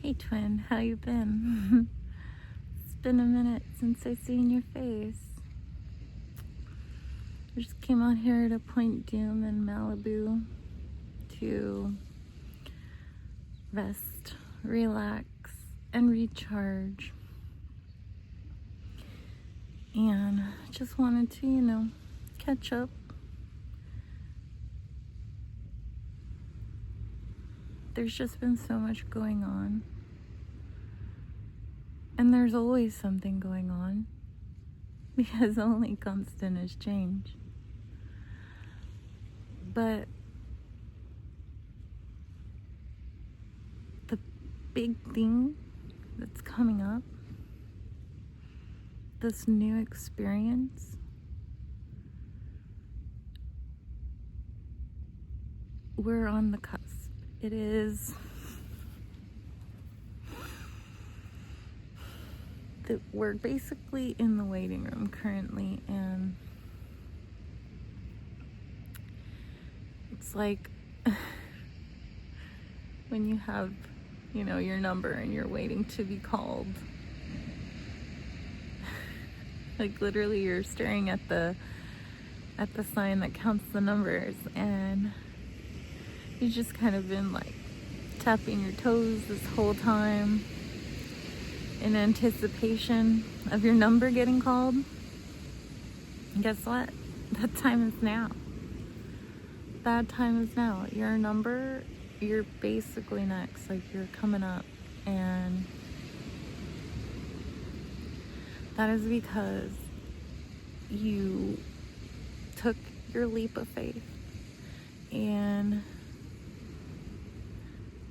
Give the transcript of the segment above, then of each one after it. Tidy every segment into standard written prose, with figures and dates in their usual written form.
Hey twin, how you been? It's been a minute since I seen your face. I just came out here to Point Doom in Malibu to rest, relax, and recharge. And just wanted to, catch up. There's just been so much going on. And there's always something going on, because only constant is change. But the big thing that's coming up, this new experience, we're on the cusp. It is that we're basically in the waiting room currently, and it's like when you have, your number and you're waiting to be called. Like literally you're staring at the sign that counts the numbers, and you've just kind of been like tapping your toes this whole time in anticipation of your number getting called. And guess what? That time is now. That time is now. Your number, you're basically next. Like, you're coming up. And that is because you took your leap of faith and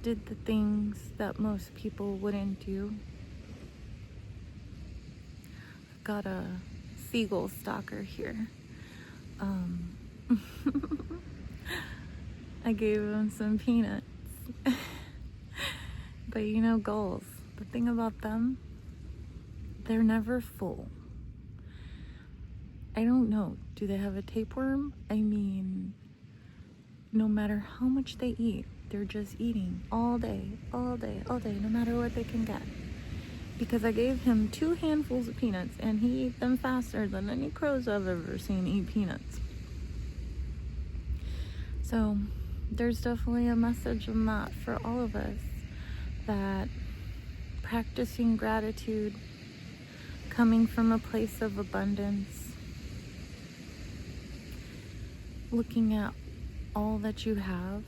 did the things that most people wouldn't do. I've got a seagull stalker here. I gave him some peanuts. But gulls, the thing about them, they're never full. I don't know, do they have a tapeworm? I mean, no matter how much they eat, they're just eating all day, no matter what they can get. Because I gave him 2 handfuls of peanuts, and he ate them faster than any crows I've ever seen eat peanuts. So there's definitely a message in that for all of us, that practicing gratitude, coming from a place of abundance, looking at all that you have,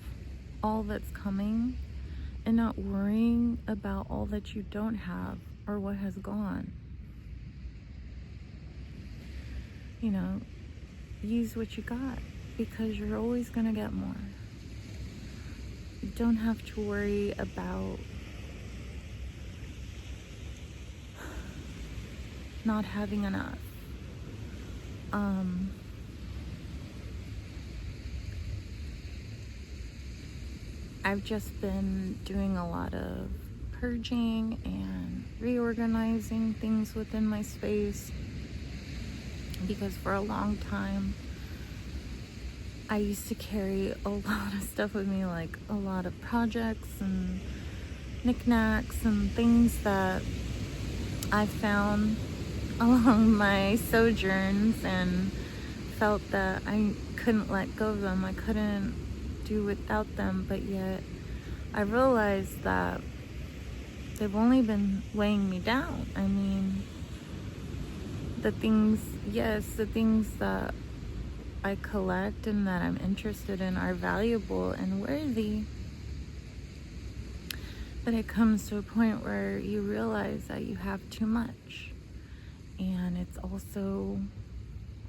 all that's coming, and not worrying about all that you don't have or what has gone. Use what you got, because you're always going to get more. You don't have to worry about not having enough. I've just been doing a lot of purging and reorganizing things within my space, because for a long time I used to carry a lot of stuff with me, like a lot of projects and knickknacks and things that I found along my sojourns, and felt that I couldn't let go of them. I couldn't do without them, but yet I realized that they've only been weighing me down. I mean, the things that I collect and that I'm interested in are valuable and worthy, but it comes to a point where you realize that you have too much, and it's also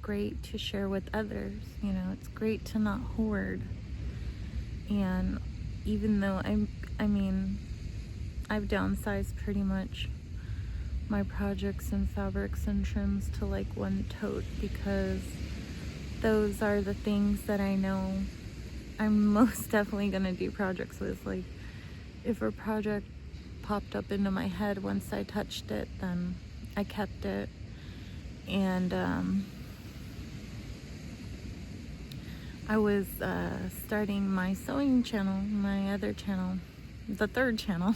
great to share with others. It's great to not hoard. And even though I've downsized pretty much my projects and fabrics and trims to like 1 tote, because those are the things that I know I'm most definitely gonna do projects with. Like, if a project popped up into my head once I touched it, then I kept it. And I was starting my sewing channel, my other channel, the third channel.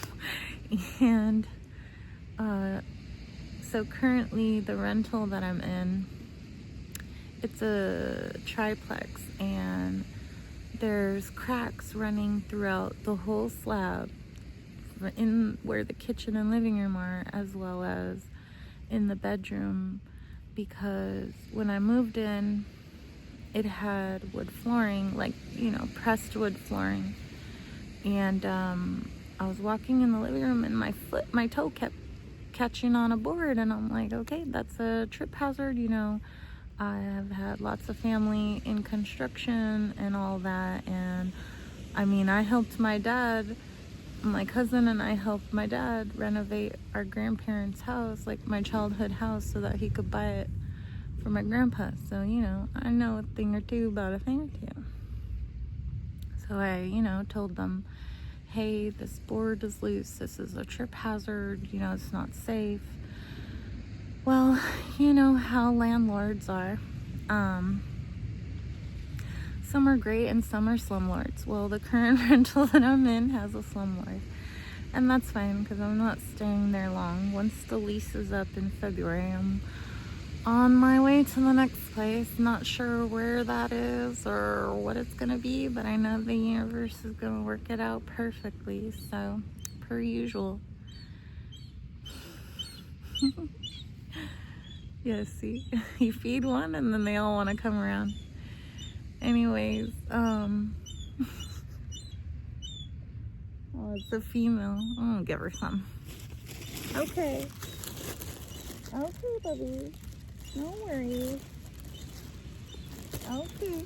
And so currently the rental that I'm in, it's a triplex, and there's cracks running throughout the whole slab in where the kitchen and living room are, as well as in the bedroom, because when I moved in, it had wood flooring, like, you know, pressed wood flooring. And I was walking in the living room and my toe kept catching on a board, and I'm like, okay, that's a trip hazard, you know. I have had lots of family in construction and all that, and I mean, I helped my dad, my cousin and I helped my dad renovate our grandparents' house, like my childhood house, so that he could buy it for my grandpa. So, you know, I know a thing or two about a thing or two. So I, you know, told them, hey, this board is loose, this is a trip hazard, you know, it's not safe. Well, you know how landlords are. Some are great and some are slumlords. Well, the current rental that I'm in has a slumlord. And that's fine, because I'm not staying there long. Once the lease is up in February, I'm on my way to the next place. Not sure where that is or what it's going to be, but I know the universe is going to work it out perfectly. So, per usual. Yeah, see, you feed one and then they all want to come around. Anyways, oh, it's a female. I'm gonna give her some. Okay. Okay, buddy. No worries. Okay.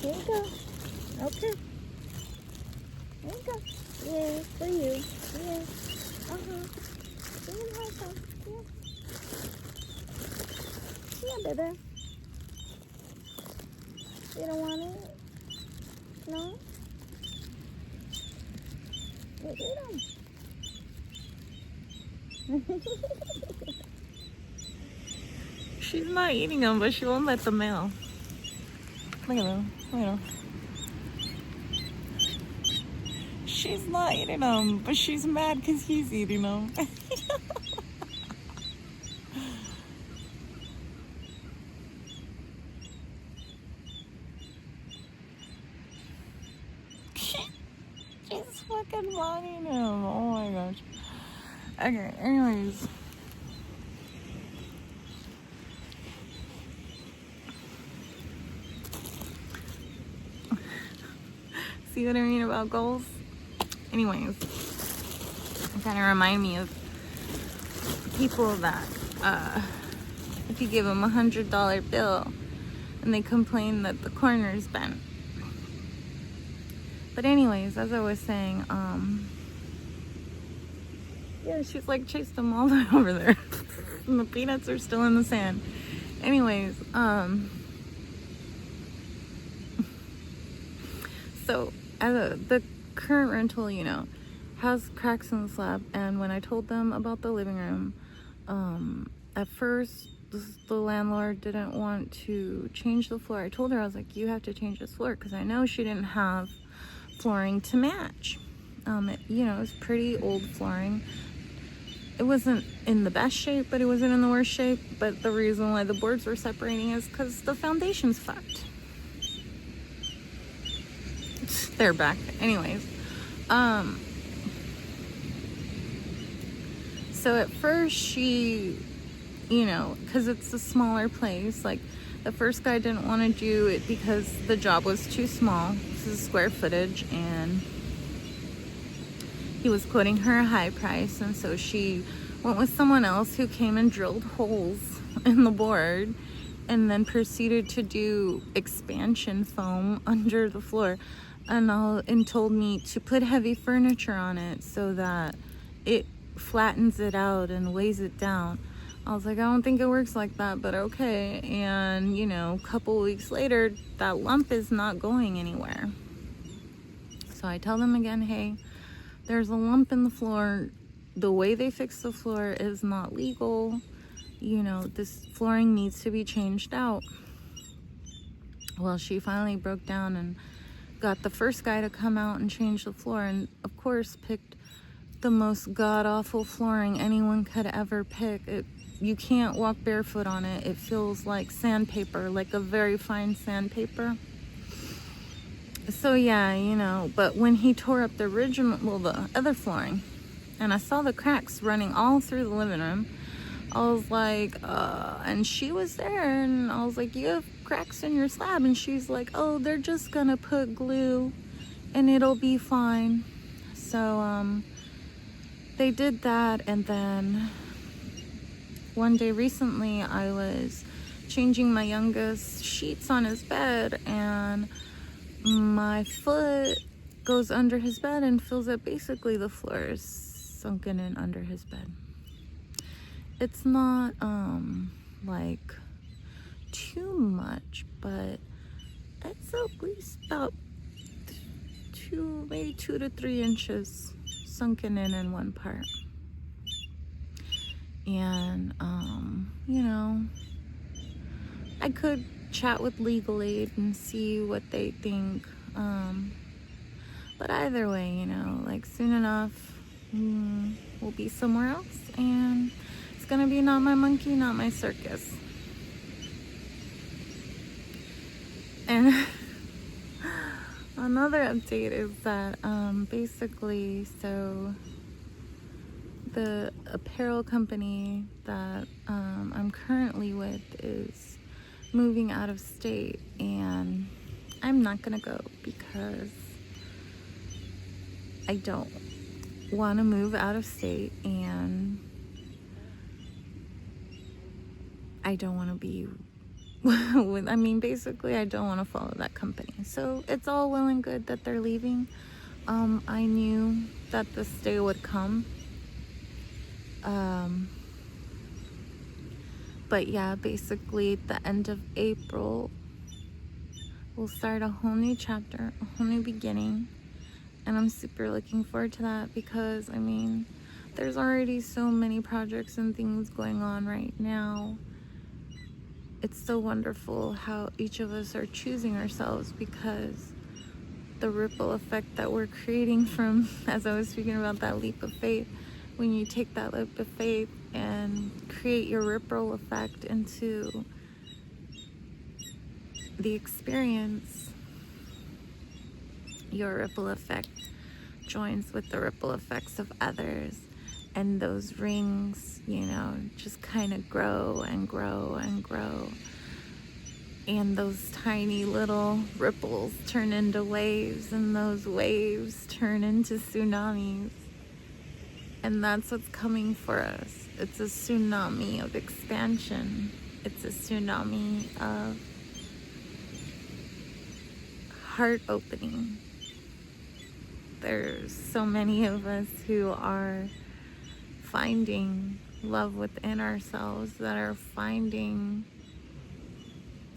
Here you go. Okay. Here you go. Yeah, for you. Yeah. Uh-huh. You can have some. Yeah, baby. You don't want it? No? You eat them. She's not eating them, but she won't let the male. Look at them. Look at them. She's not eating them, but she's mad because he's eating them. She's fucking wanting him. Oh my gosh. Okay, anyways. See what I mean about goals? Anyways. It kind of remind me of people that, if you give them $100 bill and they complain that the corner's bent. But anyways, as I was saying, yeah, she's like chased them all the way over there. And the peanuts are still in the sand. Anyways, so the current rental, you know, has cracks in the slab, and when I told them about the living room, at first the landlord didn't want to change the floor. I told her, I was like, you have to change this floor, because I know she didn't have flooring to match. You know, it was pretty old flooring. It wasn't in the best shape, but it wasn't in the worst shape. But the reason why the boards were separating is because the foundation's fucked. They're back. Anyways, so at first she, you know, because it's a smaller place, like the first guy didn't want to do it because the job was too small. This is square footage, and he was quoting her a high price, and so she went with someone else who came and drilled holes in the board and then proceeded to do expansion foam under the floor, and told me to put heavy furniture on it so that it flattens it out and weighs it down. I was like, I don't think it works like that, but okay. And, you know, a couple weeks later, that lump is not going anywhere. So I tell them again, hey, there's a lump in the floor. The way they fix the floor is not legal. You know, this flooring needs to be changed out. Well, she finally broke down and got the first guy to come out and change the floor, and of course picked the most god-awful flooring anyone could ever pick. You can't walk barefoot on it. It feels like sandpaper, like a very fine sandpaper. So yeah, you know, but when he tore up the other flooring, and I saw the cracks running all through the living room, I was like, and she was there, and I was like, you have cracks in your slab? And she's like, oh, they're just gonna put glue and it'll be fine. So they did that, and then one day recently I was changing my youngest sheets on his bed, and my foot goes under his bed and feels that basically the floor is sunken in under his bed. It's not like too much, but it's at least about maybe 2 to 3 inches sunken in one part. And you know, I could chat with legal aid and see what they think, but either way, you know, like soon enough we'll be somewhere else, and it's gonna be not my monkey, not my circus. And another update is that basically, so the apparel company that I'm currently with is moving out of state, and I'm not gonna go because I don't want to move out of state, and I don't want to be with, I mean, basically I don't want to follow that company. So it's all well and good that they're leaving. I knew that this day would come. But yeah, basically at the end of April we'll start a whole new chapter, a whole new beginning, and I'm super looking forward to that, because I mean, there's already so many projects and things going on right now. It's so wonderful how each of us are choosing ourselves, because the ripple effect that we're creating from, as I was speaking about that leap of faith, when you take that leap of faith and create your ripple effect into the experience, your ripple effect joins with the ripple effects of others, and those rings, you know, just kind of grow and grow and grow, and those tiny little ripples turn into waves, and those waves turn into tsunamis. And that's what's coming for us. It's a tsunami of expansion. It's a tsunami of heart opening. There's so many of us who are finding love within ourselves, that are finding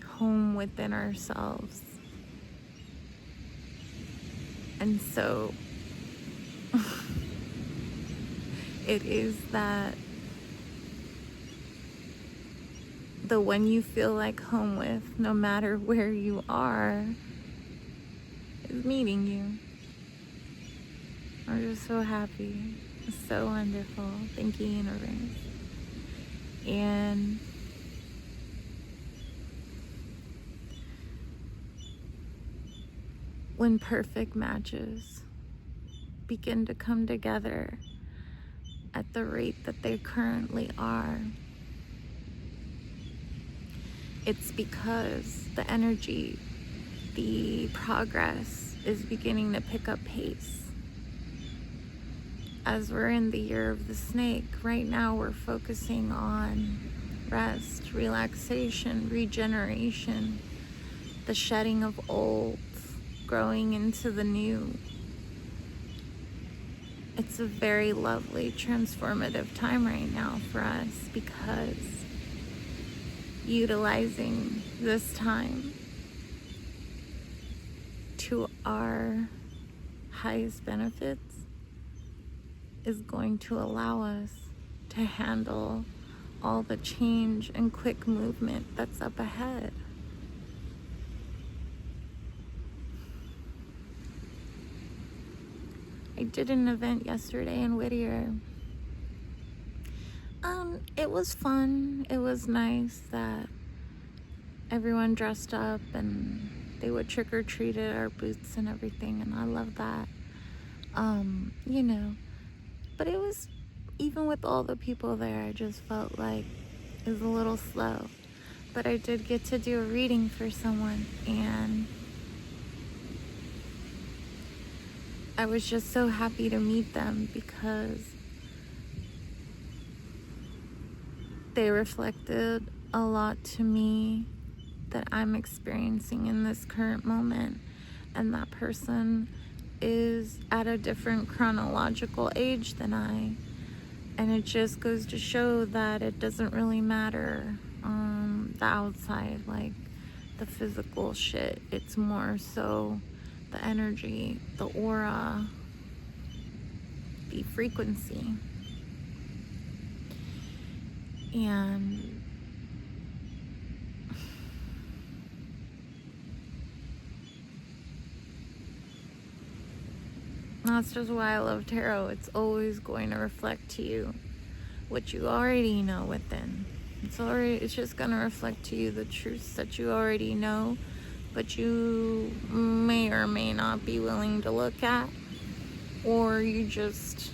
home within ourselves. And so it is that the one you feel like home with, no matter where you are, is meeting you. I'm just so happy. It's so wonderful. Thank you, universe. And when perfect matches begin to come together at the rate that they currently are, it's because the energy, the progress is beginning to pick up pace. As we're in the year of the snake, right now we're focusing on rest, relaxation, regeneration, the shedding of old, growing into the new. It's a very lovely, transformative time right now for us, because utilizing this time to our highest benefits is going to allow us to handle all the change and quick movement that's up ahead. I did an event yesterday in Whittier. It was fun. It was nice that everyone dressed up and they would trick-or-treat at our booths and everything, and I love that. But it was, even with all the people there, I just felt like it was a little slow. But I did get to do a reading for someone, and I was just so happy to meet them because they reflected a lot to me that I'm experiencing in this current moment. And that person is at a different chronological age than I. And it just goes to show that it doesn't really matter the outside, like the physical shit. It's more so the energy, the aura, the frequency. And that's just why I love tarot. It's always going to reflect to you what you already know within. It's just going to reflect to you the truths that you already know, but you may or may not be willing to look at, or you just,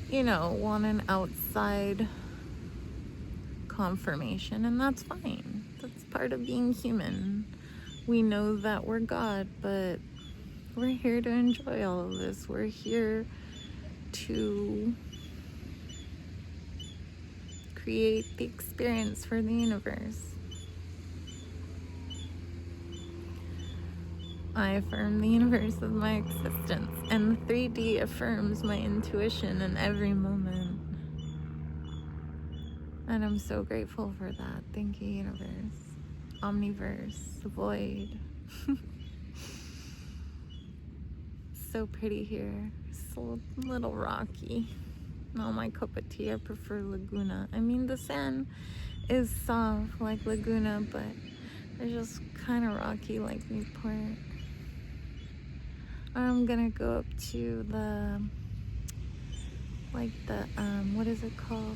want an outside confirmation, and that's fine. That's part of being human. We know that we're God, but we're here to enjoy all of this. We're here to create the experience for the universe. I affirm the universe with my existence, and the 3D affirms my intuition in every moment. And I'm so grateful for that. Thank you, universe, omniverse, the void. So pretty here. It's a little rocky. Not my cup of tea. I prefer Laguna. I mean, the sand is soft like Laguna, but it's just kind of rocky like Newport. I'm gonna go up to the what is it called?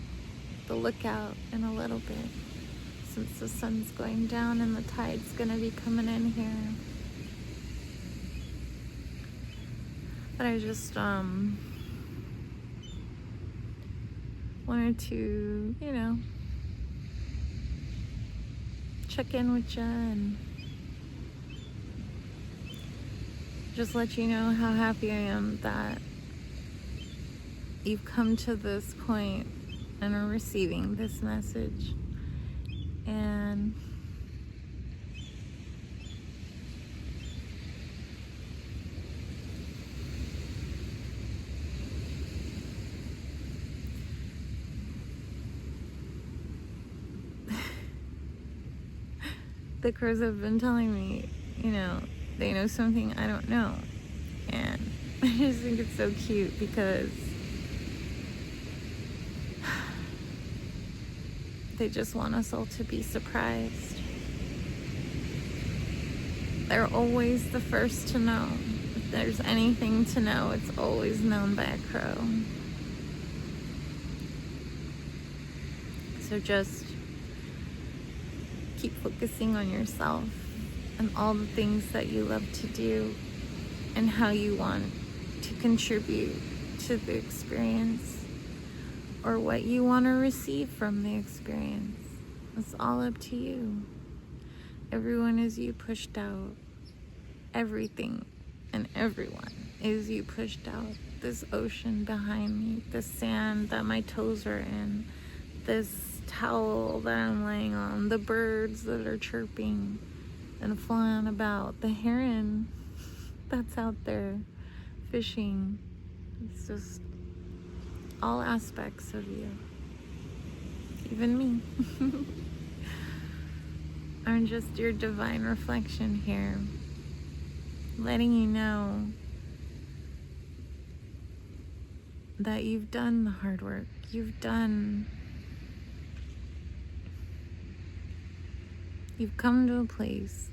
The lookout in a little bit, since the sun's going down and the tide's gonna be coming in here. But I just wanted to, check in with you and just let you know how happy I am that you've come to this point and are receiving this message. And the crows have been telling me, they know something I don't know. And I just think it's so cute because they just want us all to be surprised. They're always the first to know. If there's anything to know, it's always known by a crow. So just keep focusing on yourself and all the things that you love to do and how you want to contribute to the experience or what you want to receive from the experience. It's all up to you. Everyone is you pushed out. Everything and everyone is you pushed out. This ocean behind me, the sand that my toes are in, this towel that I'm laying on, the birds that are chirping and flying about, the heron that's out there fishing. It's just all aspects of you, even me. I'm just your divine reflection here, letting you know that you've done the hard work. You've come to a place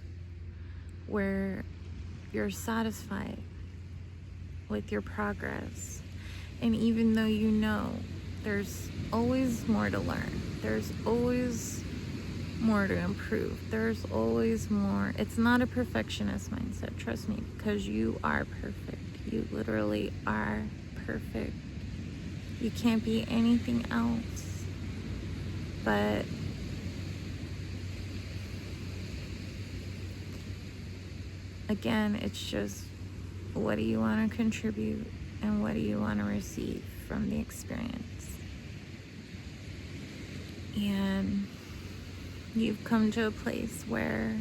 where you're satisfied with your progress. And even though you know there's always more to learn, there's always more to improve, there's always more. It's not a perfectionist mindset, trust me, because you are perfect. You literally are perfect. You can't be anything else. But again, it's just, what do you want to contribute and what do you want to receive from the experience? And you've come to a place where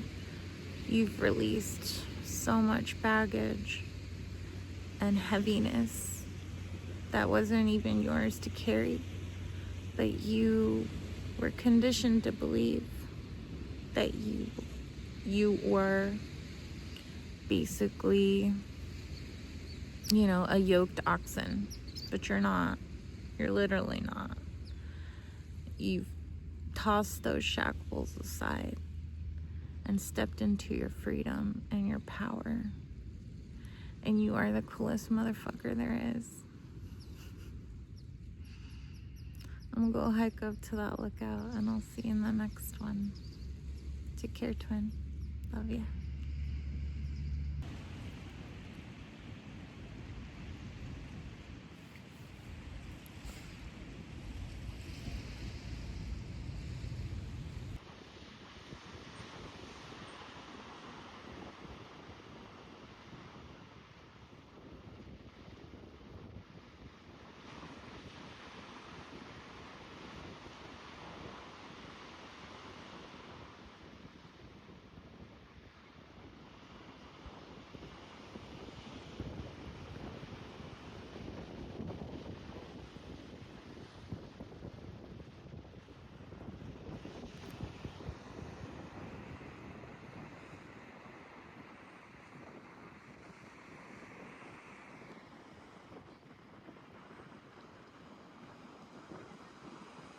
you've released so much baggage and heaviness that wasn't even yours to carry, but you were conditioned to believe that you were basically, a yoked oxen, but you're not. You're literally not. You've tossed those shackles aside and stepped into your freedom and your power. And you are the coolest motherfucker there is. I'm gonna go hike up to that lookout, and I'll see you in the next one. Take care, twin. Love ya.